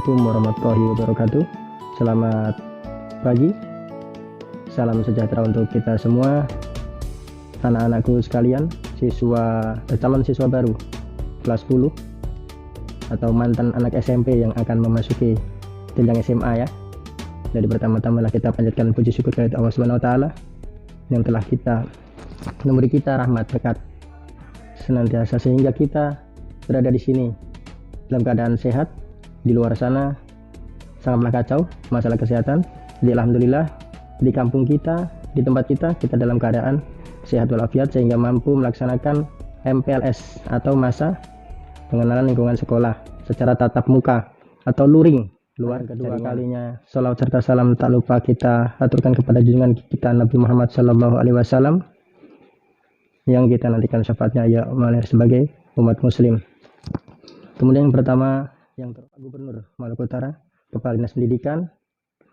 Assalamualaikum warahmatullahi wabarakatuh. Selamat pagi, salam sejahtera untuk kita semua, anak-anakku sekalian, calon siswa baru kelas 10 atau mantan anak SMP yang akan memasuki jenjang SMA ya. Jadi pertama-tama kita panjatkan puji syukur kepada Allah Subhanahu wa taala yang telah memberi kita rahmat berkat senantiasa sehingga kita berada di sini dalam keadaan sehat. Di luar sana sangatlah kacau masalah kesehatan. Jadi alhamdulillah di kampung kita, di tempat kita dalam keadaan sehat walafiat sehingga mampu melaksanakan MPLS atau masa pengenalan lingkungan sekolah secara tatap muka atau luring. Luar kedua kalinya sholawat serta salam tak lupa kita aturkan kepada junjungan kita Nabi Muhammad SAW yang kita nantikan syafaatnya ya Allah sebagai umat muslim. Kemudian yang pertama, yang Gubernur Maluku Utara, Kepala Dinas Pendidikan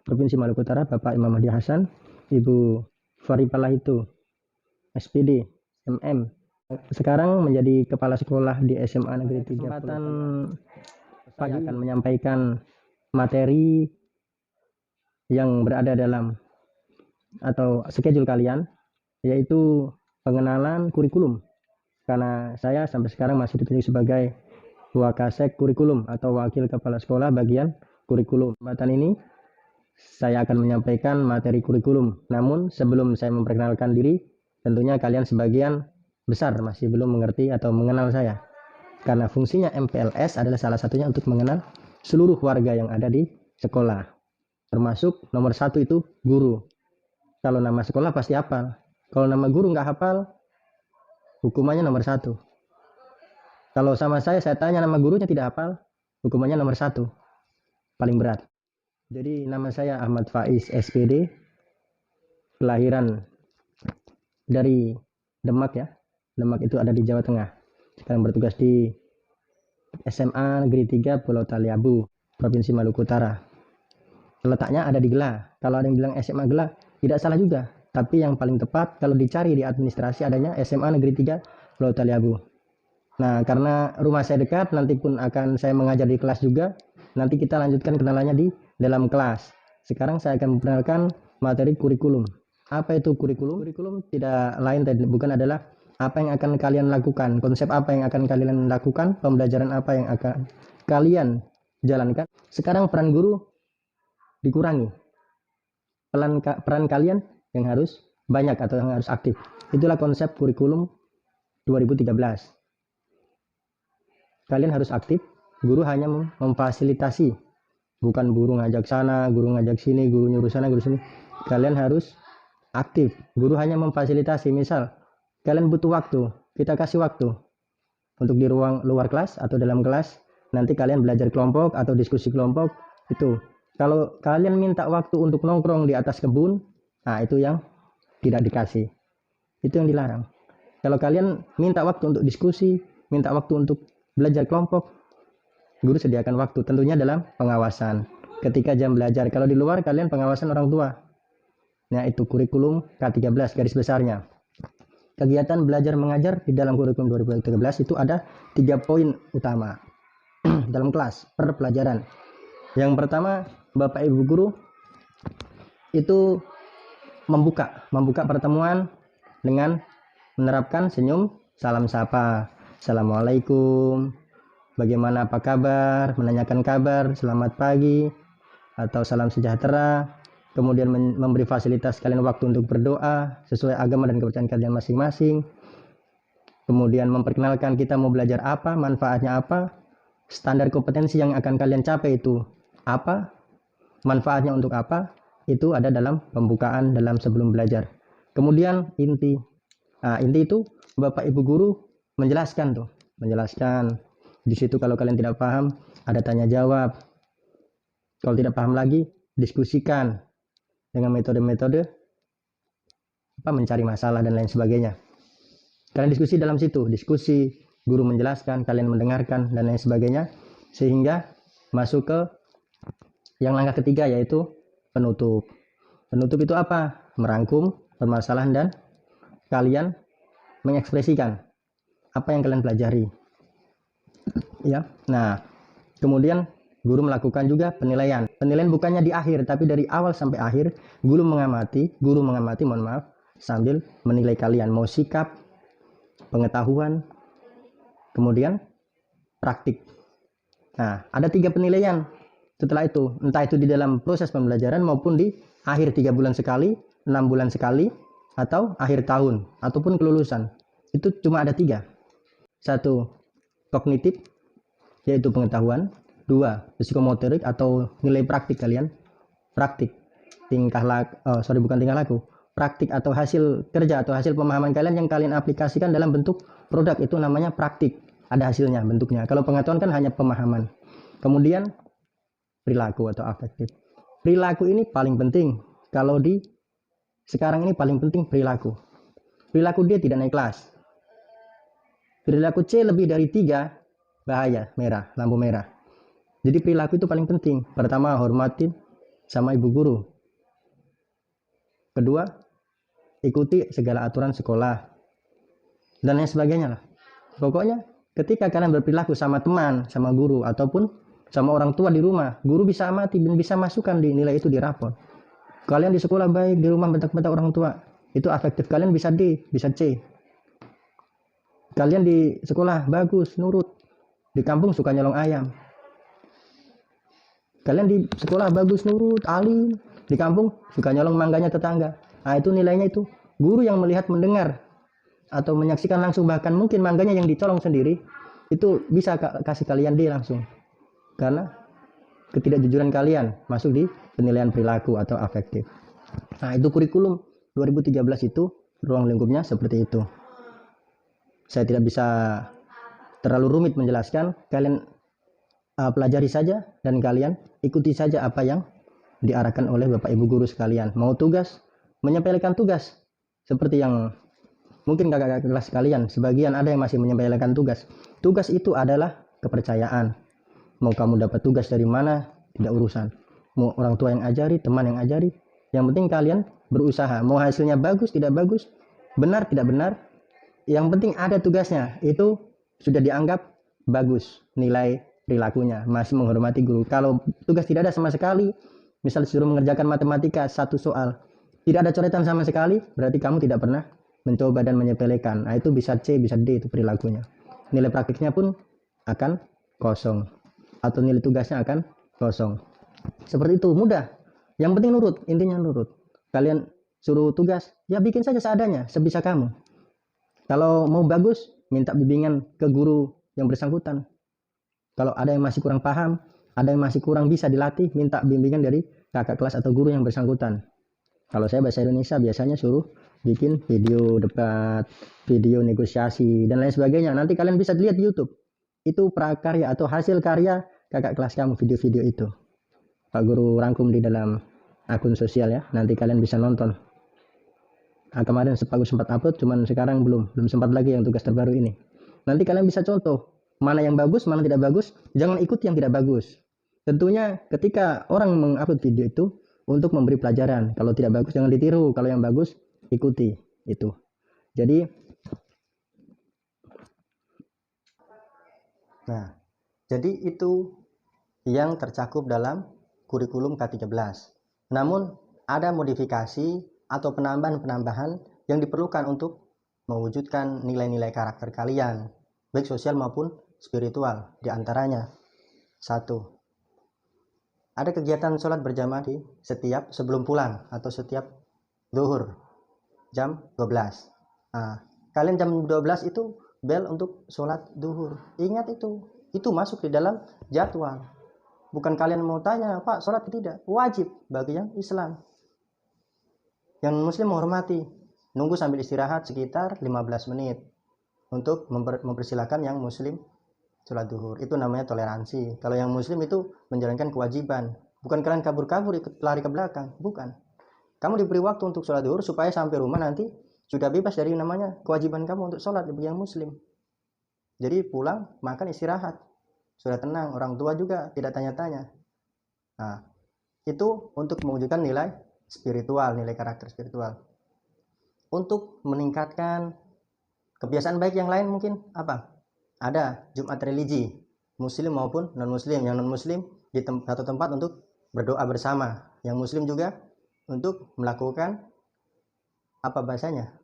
Provinsi Maluku Utara, Bapak Imam Mahdi Hasan, Ibu Faripala itu SPD, MM, sekarang menjadi Kepala Sekolah di SMA Negeri 3. Kesempatan pagi akan menyampaikan materi yang berada dalam atau schedule kalian, yaitu pengenalan kurikulum. Karena saya sampai sekarang masih ditunjuk sebagai Wakasek Kurikulum atau Wakil Kepala Sekolah bagian kurikulum. Kesempatan ini saya akan menyampaikan materi kurikulum. Namun sebelum saya memperkenalkan diri, tentunya kalian sebagian besar masih belum mengerti atau mengenal saya. Karena fungsinya MPLS adalah salah satunya untuk mengenal seluruh warga yang ada di sekolah. Termasuk nomor satu itu guru. Kalau nama sekolah pasti hafal. Kalau nama guru nggak hafal, hukumannya nomor satu. Kalau sama saya tanya nama gurunya tidak hafal, hukumannya nomor satu, paling berat. Jadi nama saya Ahmad Faiz SPD, kelahiran dari Demak ya. Demak itu ada di Jawa Tengah. Sekarang bertugas di SMA Negeri 3 Pulau Taliabu, Provinsi Maluku Utara. Letaknya ada di Gela. Kalau ada yang bilang SMA Gela, tidak salah juga. Tapi yang paling tepat kalau dicari di administrasi adanya SMA Negeri 3 Pulau Taliabu. Nah, karena rumah saya dekat, nanti pun akan saya mengajar di kelas juga. Nanti kita lanjutkan kenalannya di dalam kelas. Sekarang saya akan memperkenalkan materi kurikulum. Apa itu kurikulum? Kurikulum tidak lain bukan adalah apa yang akan kalian lakukan, konsep apa yang akan kalian lakukan, pembelajaran apa yang akan kalian jalankan. Sekarang peran guru dikurangi. Peran kalian yang harus banyak atau yang harus aktif. Itulah konsep kurikulum 2013. Kalian harus aktif, guru hanya memfasilitasi, bukan guru ngajak sana, guru ngajak sini, guru nyuruh sana, guru sini. Kalian harus aktif, guru hanya memfasilitasi. Misal kalian butuh waktu, kita kasih waktu untuk di ruang luar kelas atau dalam kelas, nanti kalian belajar kelompok atau diskusi kelompok. Itu kalau kalian minta waktu untuk nongkrong di atas kebun, nah itu yang tidak dikasih, itu yang dilarang. Kalau kalian minta waktu untuk diskusi, minta waktu untuk belajar kelompok, guru sediakan waktu, tentunya dalam pengawasan ketika jam belajar. Kalau di luar kalian pengawasan orang tua. Nah itu kurikulum K13 garis besarnya. Kegiatan belajar mengajar di dalam kurikulum 2013 itu ada 3 poin utama dalam kelas per pelajaran. Yang pertama, Bapak Ibu guru itu membuka pertemuan dengan menerapkan senyum, salam sapa, Assalamualaikum, bagaimana, apa kabar, menanyakan kabar, selamat pagi, atau salam sejahtera. Kemudian memberi fasilitas kalian waktu untuk berdoa sesuai agama dan kepercayaan kalian masing-masing. Kemudian memperkenalkan kita mau belajar apa, manfaatnya apa, standar kompetensi yang akan kalian capai itu apa, manfaatnya untuk apa, itu ada dalam pembukaan dalam sebelum belajar. Kemudian inti. Nah, inti itu Bapak Ibu guru menjelaskan di situ. Kalau kalian tidak paham ada tanya jawab, kalau tidak paham lagi diskusikan dengan metode-metode mencari masalah dan lain sebagainya. Kalian diskusi dalam situ, diskusi, guru menjelaskan, kalian mendengarkan dan lain sebagainya, sehingga masuk ke yang langkah ketiga, yaitu penutup. Penutup itu apa? Merangkum permasalahan dan kalian mengekspresikan apa yang kalian pelajari. Ya. Nah, kemudian Guru melakukan juga penilaian. Penilaian bukannya di akhir, tapi dari awal sampai akhir, guru mengamati, mohon maaf, sambil menilai kalian mau sikap, pengetahuan, kemudian praktik. Nah, ada 3 penilaian setelah itu, entah itu di dalam proses pembelajaran maupun di akhir 3 bulan sekali, 6 bulan sekali, atau akhir tahun, ataupun kelulusan. Itu cuma ada 3. 1, kognitif, yaitu pengetahuan. 2, psikomotorik atau nilai praktik kalian. Praktik, bukan tingkah laku. Praktik atau hasil kerja atau hasil pemahaman kalian yang kalian aplikasikan dalam bentuk produk, itu namanya praktik. Ada hasilnya, bentuknya. Kalau pengetahuan kan hanya pemahaman. Kemudian perilaku atau afektif. Perilaku ini paling penting. Kalau di sekarang ini paling penting perilaku. Perilaku D tidak naik kelas. Perilaku C lebih dari 3, bahaya, merah, lampu merah. Jadi perilaku itu paling penting. Pertama, hormatin sama ibu guru. Kedua, ikuti segala aturan sekolah. Dan lain sebagainya lah. Pokoknya ketika kalian berperilaku sama teman, sama guru, ataupun sama orang tua di rumah, guru bisa amati dan bisa masukkan di nilai itu di rapor. Kalian di sekolah baik, di rumah bentak-bentak orang tua, itu afektif kalian bisa D, bisa C. Kalian di sekolah bagus, nurut, di kampung suka nyolong ayam. Kalian di sekolah bagus, nurut, alim, di kampung suka nyolong mangganya tetangga. Nah, itu nilainya itu. Guru yang melihat, mendengar, atau menyaksikan langsung, bahkan mungkin mangganya yang dicolong sendiri, itu bisa kasih kalian D langsung. Karena ketidakjujuran kalian masuk di penilaian perilaku atau afektif. Nah, itu kurikulum 2013 itu, ruang lingkupnya seperti itu. Saya tidak bisa terlalu rumit menjelaskan, kalian pelajari saja dan kalian ikuti saja apa yang diarahkan oleh Bapak Ibu guru sekalian. Mau tugas, menyepelekan tugas seperti yang mungkin kakak-kakak kelas kalian, sebagian ada yang masih menyepelekan tugas. Tugas itu adalah kepercayaan. Mau kamu dapat tugas dari mana, tidak urusan. Mau orang tua yang ajari, teman yang ajari, yang penting kalian berusaha. Mau hasilnya bagus, tidak bagus, benar, tidak benar, yang penting ada tugasnya, itu sudah dianggap bagus nilai perilakunya, masih menghormati guru. Kalau tugas tidak ada sama sekali, misal disuruh mengerjakan matematika 1 soal, tidak ada coretan sama sekali, berarti kamu tidak pernah mencoba dan menyepelekan. Nah, itu bisa C, bisa D, itu perilakunya. Nilai praktiknya pun akan kosong, atau nilai tugasnya akan kosong. Seperti itu, mudah. Yang penting nurut, intinya nurut. Kalian suruh tugas, ya bikin saja seadanya, sebisa kamu. Kalau mau bagus, minta bimbingan ke guru yang bersangkutan. Kalau ada yang masih kurang paham, ada yang masih kurang bisa dilatih, minta bimbingan dari kakak kelas atau guru yang bersangkutan. Kalau saya bahasa Indonesia biasanya suruh bikin video debat, video negosiasi, dan lain sebagainya. Nanti kalian bisa lihat di YouTube. Itu prakarya atau hasil karya kakak kelas kamu, video-video itu. Pak Guru rangkum di dalam akun sosial ya, nanti kalian bisa nonton. Nah, kemarin Pak Guru sempat upload, cuman sekarang belum sempat lagi yang tugas terbaru ini. Nanti kalian bisa contoh mana yang bagus, mana tidak bagus. Jangan ikut yang tidak bagus. Tentunya ketika orang mengupload video itu untuk memberi pelajaran. Kalau tidak bagus jangan ditiru. Kalau yang bagus ikuti itu. Jadi, jadi itu yang tercakup dalam kurikulum K13. Namun ada modifikasi atau penambahan-penambahan yang diperlukan untuk mewujudkan nilai-nilai karakter kalian, baik sosial maupun spiritual. Di antaranya, 1, ada kegiatan sholat berjamaah di setiap sebelum pulang atau setiap zuhur jam 12. Nah, kalian jam 12 itu bel untuk sholat zuhur. Ingat itu masuk di dalam jadwal. Bukan kalian mau tanya, Pak, sholat tidak? Wajib bagi yang Islam. Yang Muslim menghormati, nunggu sambil istirahat sekitar 15 menit untuk mempersilahkan yang Muslim sholat duhur. Itu namanya toleransi. Kalau yang Muslim itu menjalankan kewajiban. Bukan kalian kabur-kabur lari ke belakang, bukan. Kamu diberi waktu untuk sholat duhur supaya sampai rumah nanti sudah bebas dari namanya kewajiban kamu untuk sholat bagi yang Muslim. Jadi pulang, makan, istirahat, sudah tenang. Orang tua juga tidak tanya-tanya. Nah, itu untuk mewujudkan nilai spiritual, nilai karakter spiritual. Untuk meningkatkan kebiasaan baik yang lain mungkin apa? Ada Jumat religi, Muslim maupun non-Muslim. Yang non-Muslim di satu tempat untuk berdoa bersama. Yang muslim juga untuk melakukan apa bahasanya,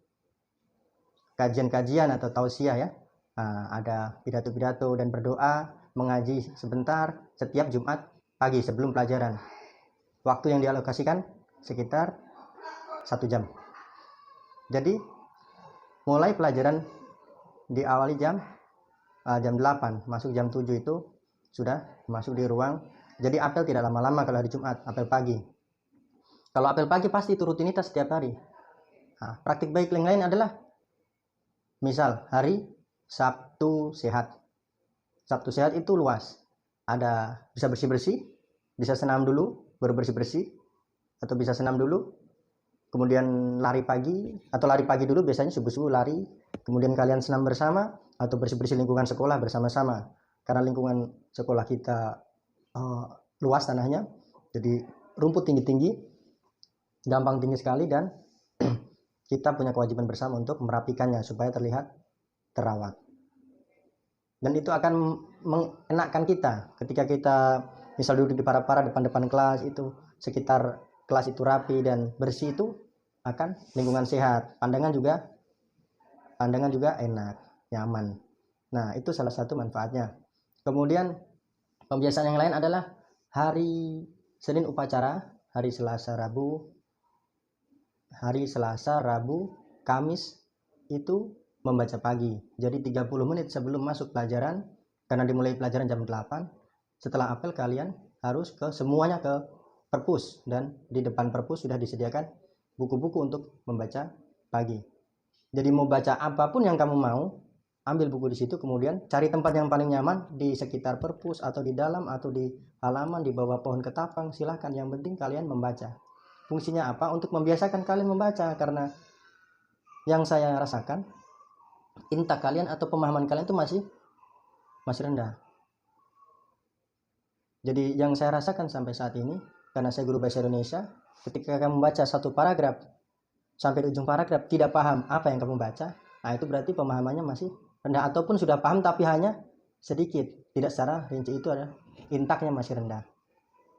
kajian-kajian atau tausiah ya. Ada pidato-pidato dan berdoa, mengaji sebentar setiap Jumat pagi sebelum pelajaran. Waktu yang dialokasikan sekitar 1 jam. Jadi mulai pelajaran diawali jam 8, masuk jam 7 itu sudah masuk di ruang. Jadi apel tidak lama-lama kalau hari Jumat, apel pagi. Kalau apel pagi pasti itu rutinitas setiap hari. Praktik baik yang lain adalah misal hari Sabtu sehat. Sabtu sehat itu luas. Ada bisa bersih-bersih, bisa senam dulu, baru bersih-bersih, atau bisa senam dulu, kemudian lari pagi, atau lari pagi dulu biasanya subuh-subuh lari, kemudian kalian senam bersama, atau bersih-bersih lingkungan sekolah bersama-sama. Karena lingkungan sekolah kita luas tanahnya, jadi rumput tinggi-tinggi, gampang tinggi sekali, dan kita punya kewajiban bersama untuk merapikannya supaya terlihat terawat. Dan itu akan mengenakkan kita ketika kita misal duduk di para depan-depan kelas, itu sekitar kelas itu rapi dan bersih, itu akan lingkungan sehat, pandangan juga enak, nyaman. Nah, itu salah satu manfaatnya. Kemudian pembiasaan yang lain adalah hari Senin upacara, hari Selasa, Rabu, Kamis itu membaca pagi. Jadi 30 menit sebelum masuk pelajaran, karena dimulai pelajaran jam 8, setelah apel kalian harus semuanya ke perpus, dan di depan perpus sudah disediakan buku-buku untuk membaca pagi. Jadi mau baca apapun yang kamu mau, ambil buku di situ, kemudian cari tempat yang paling nyaman di sekitar perpus atau di dalam atau di halaman, di bawah pohon ketapang, silahkan. Yang penting kalian membaca. Fungsinya apa? Untuk membiasakan kalian membaca, karena yang saya rasakan intak kalian atau pemahaman kalian itu masih rendah. Jadi yang saya rasakan sampai saat ini, karena saya guru bahasa Indonesia, ketika kamu membaca satu paragraf sampai di ujung paragraf tidak paham apa yang kamu baca, nah itu berarti pemahamannya masih rendah, ataupun sudah paham tapi hanya sedikit, tidak secara rinci, itu ada intaknya masih rendah.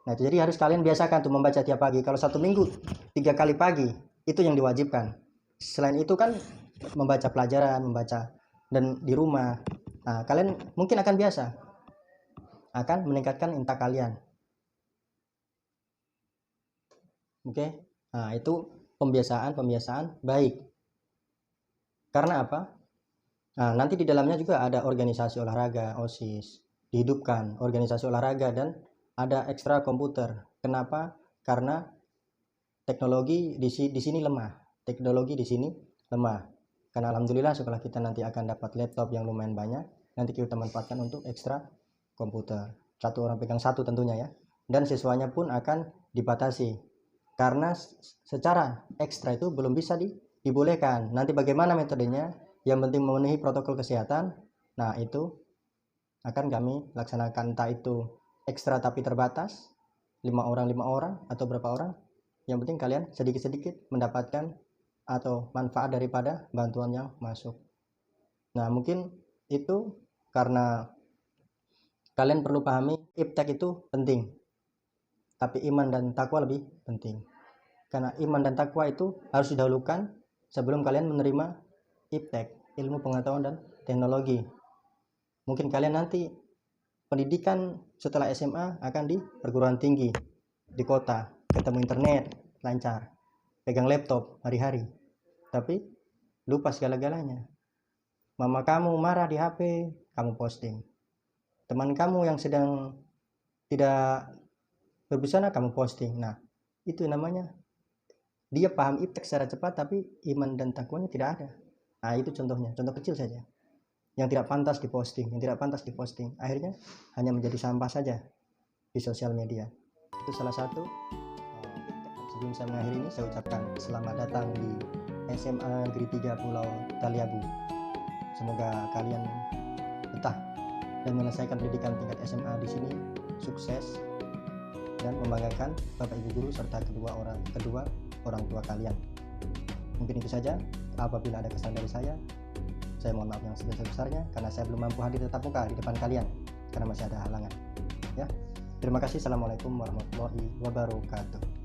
Nah itu jadi harus kalian biasakan tuh membaca tiap pagi. Kalau 1 minggu 3 kali pagi itu yang diwajibkan. Selain itu kan membaca pelajaran, membaca dan di rumah. Nah, kalian mungkin akan biasa, akan meningkatkan intak kalian. Oke. Nah, itu pembiasaan baik. Karena apa? Nah, nanti di dalamnya juga ada organisasi olahraga, OSIS, dihidupkan organisasi olahraga, dan ada ekstra komputer. Kenapa? Karena teknologi di sini lemah. Karena alhamdulillah sekolah kita nanti akan dapat laptop yang lumayan banyak. Nanti kita manfaatkan untuk ekstra komputer. 1 orang pegang 1 tentunya ya. Dan siswanya pun akan dibatasi. Karena secara ekstra itu belum bisa dibolehkan. Nanti bagaimana metodenya? Yang penting memenuhi protokol kesehatan. Nah, itu akan kami laksanakan, entah itu ekstra tapi terbatas, 5 orang atau berapa orang. Yang penting kalian sedikit-sedikit mendapatkan atau manfaat daripada bantuan yang masuk. Nah, mungkin itu karena kalian perlu pahami iptek itu penting, tapi iman dan takwa lebih penting. Karena iman dan takwa itu harus didahulukan sebelum kalian menerima iptek, ilmu pengetahuan dan teknologi. Mungkin kalian nanti pendidikan setelah SMA akan di perguruan tinggi di kota, ketemu internet lancar, pegang laptop hari-hari, tapi lupa segala-galanya. Mama kamu marah di HP, kamu posting. Teman kamu yang sedang tidak berbusana, kamu posting. Nah, itu namanya dia paham iptek secara cepat, tapi iman dan takwanya tidak ada. Nah, itu contohnya, contoh kecil saja. Yang tidak pantas diposting, akhirnya hanya menjadi sampah saja di sosial media. Itu salah satu. Sebelum saya mengakhiri ini, saya ucapkan selamat datang di SMA Negeri 3 Pulau Taliabu. Semoga kalian betah dan menyelesaikan pendidikan tingkat SMA di sini sukses dan membanggakan Bapak Ibu guru serta kedua orang tua kalian. Mungkin itu saja. Apabila ada kesalahan dari saya mohon maaf yang sebesar-besarnya karena saya belum mampu hadir tatap muka di depan kalian karena masih ada halangan. Ya. Terima kasih. Assalamualaikum warahmatullahi wabarakatuh.